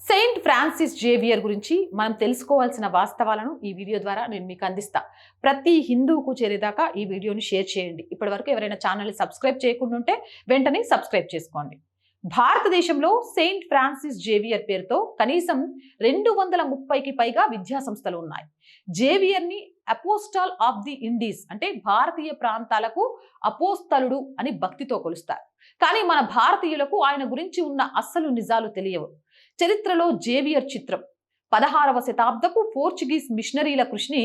Saint Francis Xavier గురించి మనం తెలుసుకోవాల్సిన వాస్తవాలను ఈ వీడియో ద్వారా నేను మీకు అందిస్తా. ప్రతి హిందువుకు చేరేదాకా ఈ వీడియోని షేర్ చేయండి. ఇప్పటివరకు ఎవరైనా ఛానల్ని సబ్స్క్రైబ్ చేయకుండా ఉంటే వెంటనే సబ్స్క్రైబ్ చేసుకోండి. భారతదేశంలో సెయింట్ ఫ్రాన్సిస్ జేవియర్ పేరుతో కనీసం 230కి పైగా విద్యా సంస్థలు ఉన్నాయి. జేవియర్ని అపోస్టాల్ ఆఫ్ ది ఇండీస్ అంటే భారతీయ ప్రాంతాలకు అపోస్తలుడు అని భక్తితో కొలుస్తారు. కానీ మన భారతీయులకు ఆయన గురించి ఉన్న అస్సలు నిజాలు తెలియవు. చరిత్రలో జేవియర్ చిత్రం 16వ శతాబ్దపు పోర్చుగీస్ మిషనరీల కృషిని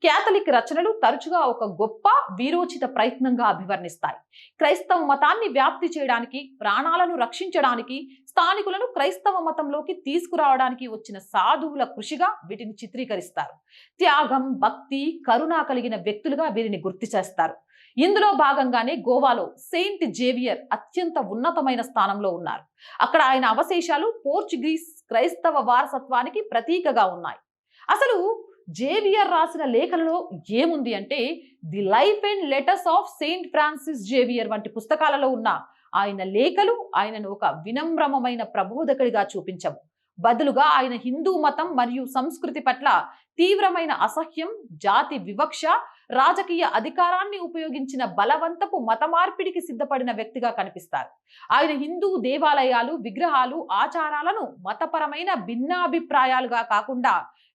క్యాథలిక్ రచనలు తరచుగా ఒక గొప్ప వీరోచిత ప్రయత్నంగా అభివర్ణిస్తాయి. క్రైస్తవ మతాన్ని వ్యాప్తి చేయడానికి, ప్రాణాలను రక్షించడానికి, స్థానికులను క్రైస్తవ మతంలోకి తీసుకురావడానికి వచ్చిన సాధువుల కృషిగా వీటిని చిత్రీకరిస్తారు. త్యాగం, భక్తి, కరుణ కలిగిన వ్యక్తులుగా వీరిని గుర్తు చేస్తారు. ఇందులో భాగంగానే గోవాలో సెయింట్ జేవియర్ అత్యంత ఉన్నతమైన స్థానంలో ఉన్నారు. అక్కడ ఆయన అవశేషాలు పోర్చుగీస్ క్రైస్తవ వారసత్వానికి ప్రతీకగా ఉన్నాయి. అసలు జేవియర్ రాసిన లేఖలలో ఏముంది అంటే, the life and letters of Saint Francis Xavier వంటి పుస్తకాలలో ఉన్న ఆయన లేఖలు ఆయనను ఒక వినమ్రమైన ప్రబోధకుడిగా చూపించవు. బదులుగా ఆయన హిందూ మతం మరియు సంస్కృతి పట్ల తీవ్రమైన అసహ్యం, జాతి వివక్ష, రాజకీయ అధికారాన్ని ఉపయోగించిన బలవంతపు మత మార్పిడికి సిద్ధపడిన వ్యక్తిగా కనిపిస్తారు. ఆయన హిందూ దేవాలయాలు, విగ్రహాలు, ఆచారాలను మతపరమైన భిన్నాభిప్రాయాలుగా కాకుండా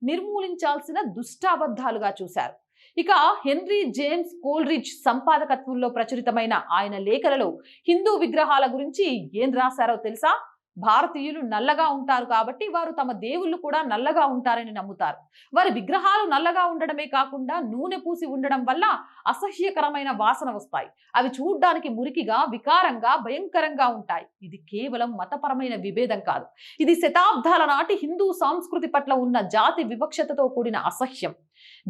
నిర్మూలించాల్సిన దుష్టాబద్ధాలుగా చూశారు. ఇక హెన్రీ జేమ్స్ కోల్రిడ్జ్ సంపాదకత్వంలో ప్రచురితమైన ఆయన లేఖలలో హిందూ విగ్రహాల గురించి ఏం రాశారో తెలుసా? భారతీయులు నల్లగా ఉంటారు కాబట్టి వారు తమ దేవుళ్ళు కూడా నల్లగా ఉంటారని నమ్ముతారు. వారి విగ్రహాలు నల్లగా ఉండడమే కాకుండా నూనె పూసి ఉండడం వల్ల అసహ్యకరమైన వాసన వస్తాయి. అవి చూడ్డానికి మురికిగా, వికారంగా, భయంకరంగా ఉంటాయి. ఇది కేవలం మతపరమైన విభేదం కాదు. ఇది శతాబ్దాల నాటి హిందూ సంస్కృతి పట్ల ఉన్న జాతి వివక్షతతో కూడిన అసహ్యం.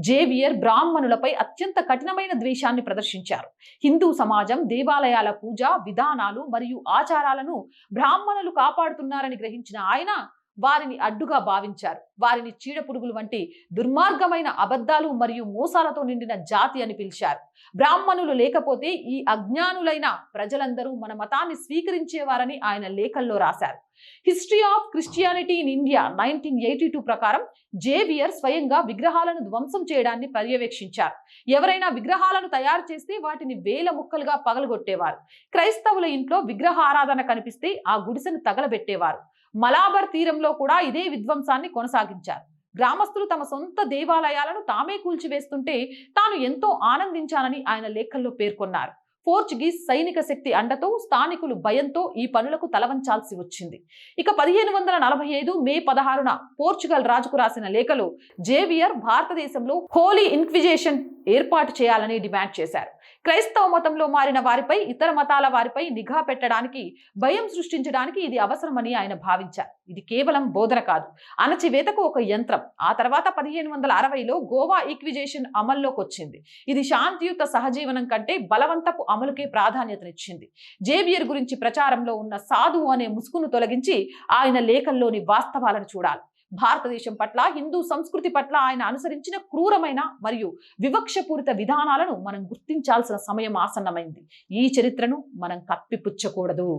జేవియర్ బ్రాహ్మణులపై అత్యంత కఠినమైన ద్వేషాన్ని ప్రదర్శించారు. హిందూ సమాజం, దేవాలయాల పూజ విధానాలు మరియు ఆచారాలను బ్రాహ్మణులు కాపాడుతున్నారని గ్రహించిన ఆయన వారిని అడ్డుగా భావించారు. వారిని చీడపురుగులు వంటి దుర్మార్గమైన అబద్ధాలు మరియు మోసాలతో నిండిన జాతి అని పిలిచారు. బ్రాహ్మణులు లేకపోతే ఈ అజ్ఞానులైన ప్రజలందరూ మన మతాన్ని స్వీకరించేవారని ఆయన లేఖల్లో రాశారు. History of Christianity in India 1982 ప్రకారం జేవియర్ స్వయంగా విగ్రహాలను ధ్వంసం చేయడాన్ని పర్యవేక్షించారు. ఎవరైనా విగ్రహాలను తయారు చేస్తే వాటిని వేల ముక్కలుగా పగలగొట్టేవారు. క్రైస్తవుల ఇంట్లో విగ్రహ ఆరాధన కనిపిస్తే ఆ గుడిసెను తగలబెట్టేవారు. మలాబర్ తీరంలో కూడా ఇదే విధ్వంసాన్ని కొనసాగించారు. గ్రామస్తులు తమ సొంత దేవాలయాలను తామే కూల్చివేస్తుంటే తాను ఎంతో ఆనందించానని ఆయన లేఖల్లో పేర్కొన్నారు. పోర్చుగీస్ సైనిక శక్తి అండతో స్థానికులు భయంతో ఈ పనులకు తలవంచాల్సి వచ్చింది. ఇక 1545 మే 16న పోర్చుగల్ రాజుకు రాసిన లేఖలో జేవియర్ భారతదేశంలో హోలీ ఇన్క్విజిషన్ ఏర్పాటు చేయాలని డిమాండ్ చేశారు. క్రైస్తవ మతంలో మారిన వారిపై, ఇతర మతాల వారిపై నిఘా పెట్టడానికి, భయం సృష్టించడానికి ఇది అవసరమని ఆయన భావించారు. ఇది కేవలం బోధన కాదు, అణచివేతకు ఒక యంత్రం. ఆ తర్వాత 1560లో గోవా ఈక్విజేషన్ అమల్లోకి వచ్చింది. ఇది శాంతియుత సహజీవనం కంటే బలవంతపు అమలుకే ప్రాధాన్యతనిచ్చింది. జేవియర్ గురించి ప్రచారంలో ఉన్న సాధువు అనే ముసుగును తొలగించి ఆయన లేఖల్లోని వాస్తవాలను చూడాలి. భారతదేశం పట్ల, హిందూ సంస్కృతి పట్ల ఆయన అనుసరించిన క్రూరమైన మరియు వివక్షపూరిత విధానాలను మనం గుర్తించాల్సిన సమయం ఆసన్నమైంది. ఈ చరిత్రను మనం కప్పిపుచ్చకూడదు.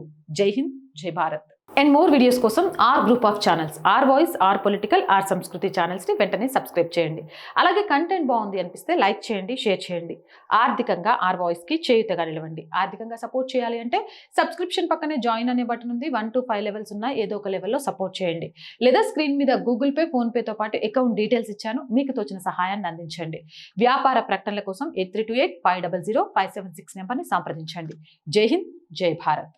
Jai Hind, Jai Bharat. And more videos కోసం our group of channels, our voice, our political, our Sanskriti ఛానల్స్ని వెంటనే సబ్స్క్రైబ్ చేయండి. అలాగే కంటెంట్ బాగుంది అనిపిస్తే లైక్ చేయండి, షేర్ చేయండి. ఆర్థికంగా ఆర్ వాయిస్కి చేయుతగా నిలవండి. ఆర్థికంగా సపోర్ట్ చేయాలి అంటే సబ్స్క్రిప్షన్ పక్కనే జాయిన్ అనే బటన్ ఉంది. 1 to 5 లెవెల్స్ ఉన్నాయి. ఏదో ఒక లెవెల్లో సపోర్ట్ చేయండి. లేదా స్క్రీన్ మీద గూగుల్ పే, ఫోన్ పేతో పాటు అకౌంట్ డీటెయిల్స్ ఇచ్చాను. మీకు తోచిన సహాయాన్ని అందించండి. వ్యాపార ప్రకటనల కోసం 8328 500 576 నెంబర్ని సంప్రదించండి. జై హింద్, జై భారత్.